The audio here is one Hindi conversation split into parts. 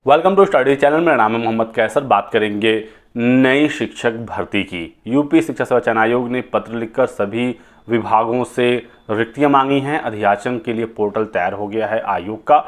Welcome to study channel. मेरा नाम है मोहम्मद कैसर। बात करेंगे नई शिक्षक भर्ती की। यूपी शिक्षा सेवा चयन आयोग ने पत्र लिखकर सभी विभागों से रिक्तियां मांगी हैं। अधियाचन के लिए पोर्टल तैयार हो गया है आयोग का।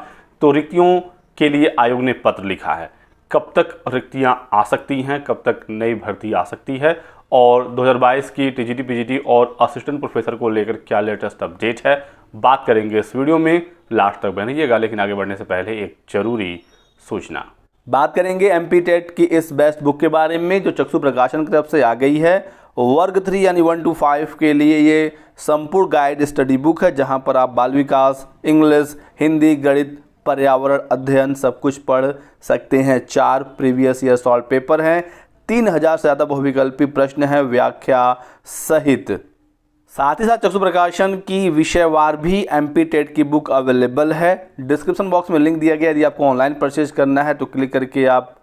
तो रिक्तियों के लिए आयोग ने पत्र लिखा है। कब तक रिक्तियां आ सकती हैं, कब तक नई भर्ती आ सकती है और 2022 की टीजीटी पीजीटी और असिस्टेंट प्रोफेसर को लेकर क्या लेटेस्ट अपडेट है, बात करेंगे इस वीडियो में। लास्ट तक बने रहिएगा। लेकिन आगे बढ़ने से पहले एक जरूरी सूचना। बात करेंगे एमपी टेट की इस बेस्ट बुक के बारे में जो चक्षु प्रकाशन की तरफ से आ गई है। वर्ग 3 यानी 1 to 5 के लिए ये संपूर्ण गाइड स्टडी बुक है, जहां पर आप बाल विकास, इंग्लिश, हिंदी, गणित, पर्यावरण अध्ययन सब कुछ पढ़ सकते हैं। 4 प्रीवियस ईयर सॉल्व पेपर हैं, 3000 से ज़्यादा बहुविकल्पी प्रश्न हैं व्याख्या सहित। साथ ही साथ चक्षु प्रकाशन की विषयवार भी एमपी टेट की बुक अवेलेबल है। डिस्क्रिप्शन बॉक्स में लिंक दिया गया। यदि आपको ऑनलाइन परचेज करना है तो क्लिक करके आप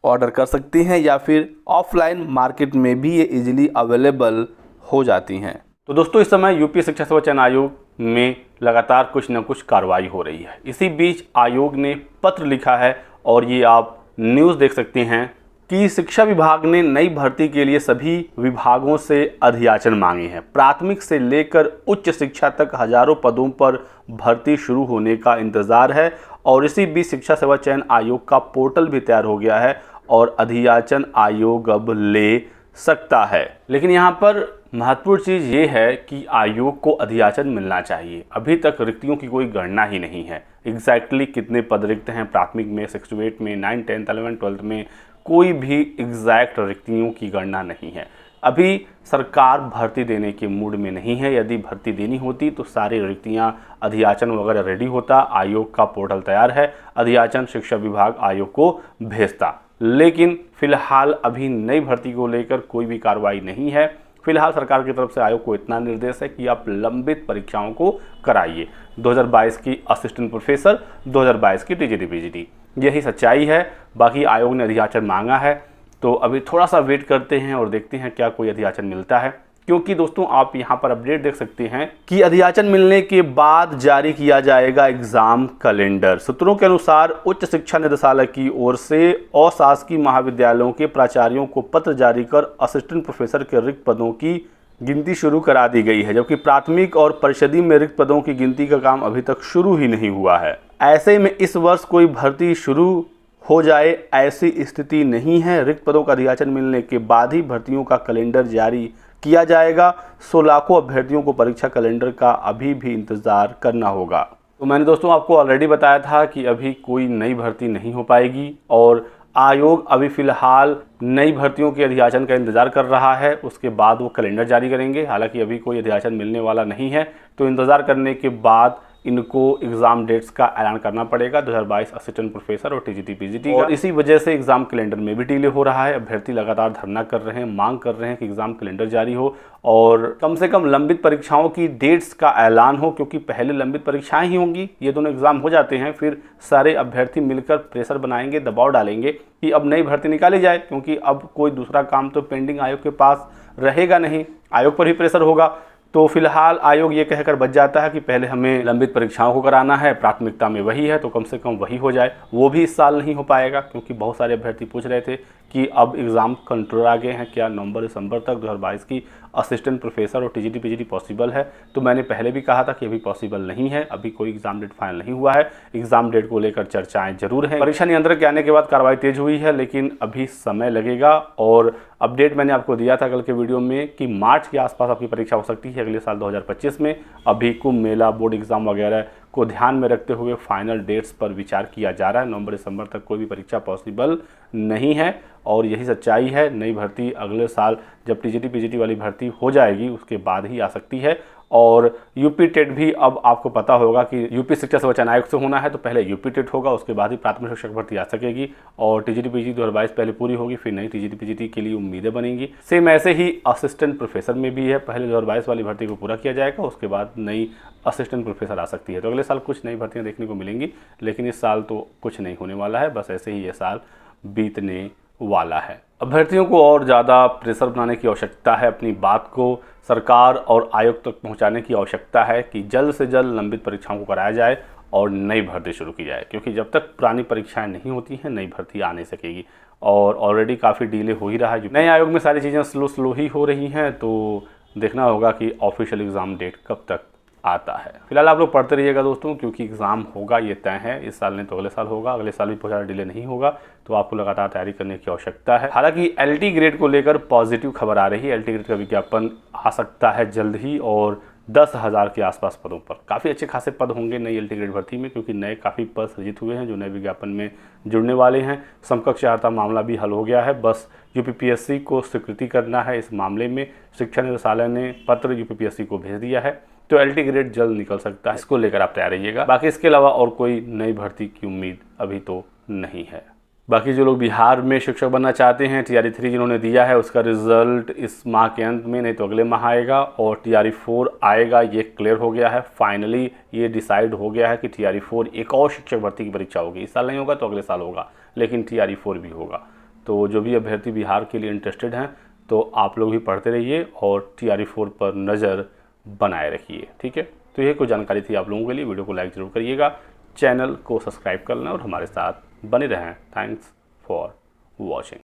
ऑर्डर कर सकती हैं, या फिर ऑफलाइन मार्केट में भी ये इजीली अवेलेबल हो जाती हैं। तो दोस्तों, इस समय यूपी शिक्षा सेवा चयन आयोग में लगातार कुछ न कुछ कार्रवाई हो रही है। इसी बीच आयोग ने पत्र लिखा है और ये आप न्यूज़ देख सकते हैं कि शिक्षा विभाग ने नई भर्ती के लिए सभी विभागों से अधियाचन मांगे हैं। प्राथमिक से लेकर उच्च शिक्षा तक हजारों पदों पर भर्ती शुरू होने का इंतजार है और इसी बीच शिक्षा सेवा चयन आयोग का पोर्टल भी तैयार हो गया है और अधियाचन आयोग अब ले सकता है। लेकिन यहाँ पर महत्वपूर्ण चीज़ ये है कि आयोग को अधियाचन मिलना चाहिए। अभी तक रिक्तियों की कोई गणना ही नहीं है। एग्जैक्टली कितने पद रिक्त हैं प्राथमिक में, 6 to 8 में, 9, 10, 11, 12 में, कोई भी एग्जैक्ट रिक्तियों की गणना नहीं है। अभी सरकार भर्ती देने के मूड में नहीं है। यदि भर्ती देनी होती तो सारी रिक्तियां, अधियाचन वगैरह रेडी होता, आयोग का पोर्टल तैयार है, अधियाचन शिक्षा विभाग आयोग को भेजता। लेकिन फिलहाल अभी नई भर्ती को लेकर कोई भी कार्रवाई नहीं है। फिलहाल सरकार की तरफ से आयोग को इतना निर्देश है कि आप लंबित परीक्षाओं को कराइए। 2022 की असिस्टेंट प्रोफेसर, 2022 की टीजीटी पीजीटी, यही सच्चाई है। बाकी आयोग ने अधियाचन मांगा है तो अभी थोड़ा सा वेट करते हैं और देखते हैं क्या कोई अधियाचन मिलता है। क्योंकि दोस्तों, आप यहाँ पर अपडेट देख सकते हैं कि अधियाचन मिलने के बाद जारी किया जाएगा एग्जाम कैलेंडर। सूत्रों के अनुसार उच्च शिक्षा निदेशालय की ओर से अशासकीय महाविद्यालयों के प्राचार्यों को पत्र जारी कर असिस्टेंट प्रोफेसर के रिक्त पदों की गिनती शुरू करा दी गई है, जबकि प्राथमिक और परिषदीय में रिक्त पदों की गिनती का काम अभी तक शुरू ही नहीं हुआ है। ऐसे में इस वर्ष कोई भर्ती शुरू हो जाए ऐसी स्थिति नहीं है। रिक्त पदों का अधियाचन मिलने के बाद ही भर्तियों का कैलेंडर जारी किया जाएगा। 100 लाखों अभ्यर्थियों को परीक्षा कैलेंडर का अभी भी इंतजार करना होगा। तो मैंने दोस्तों आपको ऑलरेडी बताया था कि अभी कोई नई भर्ती नहीं हो पाएगी और आयोग अभी फिलहाल नई भर्तियों के अधियाचन का इंतजार कर रहा है। उसके बाद वो कैलेंडर जारी करेंगे। हालांकि अभी कोई अधियाचन मिलने वाला नहीं है, तो इंतजार करने के बाद इनको एग्जाम डेट्स का ऐलान करना पड़ेगा, 2022 असिस्टेंट प्रोफेसर और टीजीटी पीजीटी का। और इसी वजह से एग्जाम कैलेंडर में भी डिले हो रहा है। अभ्यर्थी लगातार धरना कर रहे हैं, मांग कर रहे हैं कि एग्जाम कैलेंडर जारी हो और कम से कम लंबित परीक्षाओं की डेट्स का ऐलान हो, क्योंकि पहले लंबित परीक्षाएं ही होंगी। ये दोनों एग्जाम हो जाते हैं, फिर सारे अभ्यर्थी मिलकर प्रेशर बनाएंगे, दबाव डालेंगे कि अब नई भर्ती निकाली जाए, क्योंकि अब कोई दूसरा काम तो पेंडिंग आयोग के पास रहेगा नहीं, आयोग पर ही प्रेशर होगा। तो फिलहाल आयोग ये कहकर बच जाता है कि पहले हमें लंबित परीक्षाओं को कराना है, प्राथमिकता में वही है तो कम से कम वही हो जाए। वो भी इस साल नहीं हो पाएगा, क्योंकि बहुत सारे अभ्यर्थी पूछ रहे थे कि अब एग्ज़ाम कंट्रोल आ गए हैं, क्या नवंबर दिसंबर तक 2022 की असिस्टेंट प्रोफेसर और टीजीटी पीजीटी पॉसिबल है। तो मैंने पहले भी कहा था कि अभी पॉसिबल नहीं है। अभी कोई एग्जाम डेट फाइनल नहीं हुआ है। एग्जाम डेट को लेकर चर्चाएं जरूर हैं। परीक्षा नियंत्रक के आने के बाद कार्रवाई तेज हुई है, लेकिन अभी समय लगेगा। और अपडेट मैंने आपको दिया था कल के वीडियो में कि मार्च के आसपास आपकी परीक्षा हो सकती है अगले साल 2025 में। अभी कुंभ मेला, बोर्ड एग्जाम वगैरह को ध्यान में रखते हुए फाइनल डेट्स पर विचार किया जा रहा है। नवंबर दिसंबर तक कोई भी परीक्षा पॉसिबल नहीं है और यही सच्चाई है। नई भर्ती अगले साल जब टीजीटी पीजीटी वाली भर्ती हो जाएगी उसके बाद ही आ सकती है। और यूपी टेट भी अब आपको पता होगा कि यूपी शिक्षा सेवा चयन आयोग से होना है तो पहले यूपी टेट होगा, उसके बाद ही प्राथमिक शिक्षक भर्ती आ सकेगी और टीजीटी पीजीटी 2022 पहले पूरी होगी, फिर नई टीजीटी पीजीटी के लिए उम्मीदें बनेंगी। सेम ऐसे ही असिस्टेंट प्रोफेसर में भी है, पहले 2022 वाली भर्ती को पूरा किया जाएगा, उसके बाद नई असिस्टेंट प्रोफेसर आ सकती है। तो अगले साल कुछ नई भर्तियाँ देखने को मिलेंगी, लेकिन इस साल तो कुछ नहीं होने वाला है। बस ऐसे ही ये साल बीतने वाला है। अभ्यर्थियों को और ज़्यादा प्रेशर बनाने की आवश्यकता है। अपनी बात को सरकार और आयोग तक पहुंचाने की आवश्यकता है कि जल्द से जल्द लंबित परीक्षाओं को कराया जाए और नई भर्ती शुरू की जाए, क्योंकि जब तक पुरानी परीक्षाएं नहीं होती हैं नई भर्ती आ नहीं सकेगी। और ऑलरेडी काफ़ी डिले हो ही रहा है। नए आयोग में सारी चीज़ें स्लो ही हो रही हैं, तो देखना होगा कि ऑफिशियल एग्ज़ाम डेट कब तक आता है। फिलहाल आप लोग पढ़ते रहिएगा दोस्तों, क्योंकि एग्ज़ाम होगा ये तय है। इस साल नहीं तो अगले साल होगा, अगले साल भी बहुत ज़्यादा डिले नहीं होगा, तो आपको लगातार तैयारी करने की आवश्यकता है। हालांकि एलटी ग्रेड को लेकर पॉजिटिव खबर आ रही है। एलटी ग्रेड का विज्ञापन आ सकता है जल्द ही, और 10,000 के आसपास पदों पर काफ़ी अच्छे खासे पद होंगे नई एलटी ग्रेड भर्ती में, क्योंकि नए काफ़ी पद सृजित हुए हैं जो नए विज्ञापन में जुड़ने वाले हैं। समकक्ष अर्हता मामला भी हल हो गया है, बस यूपीपीएससी को स्वीकृति करना है इस मामले में। शिक्षा निदेशालय ने पत्र यूपीपीएससी को भेज दिया है, तो एलटी ग्रेड जल्द निकल सकता है। इसको लेकर आप तैयार रहिएगा। बाकी इसके अलावा और कोई नई भर्ती की उम्मीद अभी तो नहीं है। बाकी जो लोग बिहार में शिक्षक बनना चाहते हैं, TRE 3 जिन्होंने दिया है उसका रिजल्ट इस माह के अंत में नहीं तो अगले माह आएगा, और TRE 4 आएगा, ये क्लियर हो गया है। फाइनली ये डिसाइड हो गया है कि TRE 4 एक और शिक्षक भर्ती की परीक्षा होगी। इस साल नहीं होगा तो अगले साल होगा, लेकिन TRE 4 भी होगा। तो जो भी अभ्यर्थी बिहार के लिए इंटरेस्टेड हैं तो आप लोग भी पढ़ते रहिए और TRE 4 पर नज़र बनाए रखिए, ठीक है। तो ये कुछ जानकारी थी आप लोगों के लिए। वीडियो को लाइक ज़रूर करिएगा, चैनल को सब्सक्राइब कर लें और हमारे साथ बने रहें। Thanks for watching.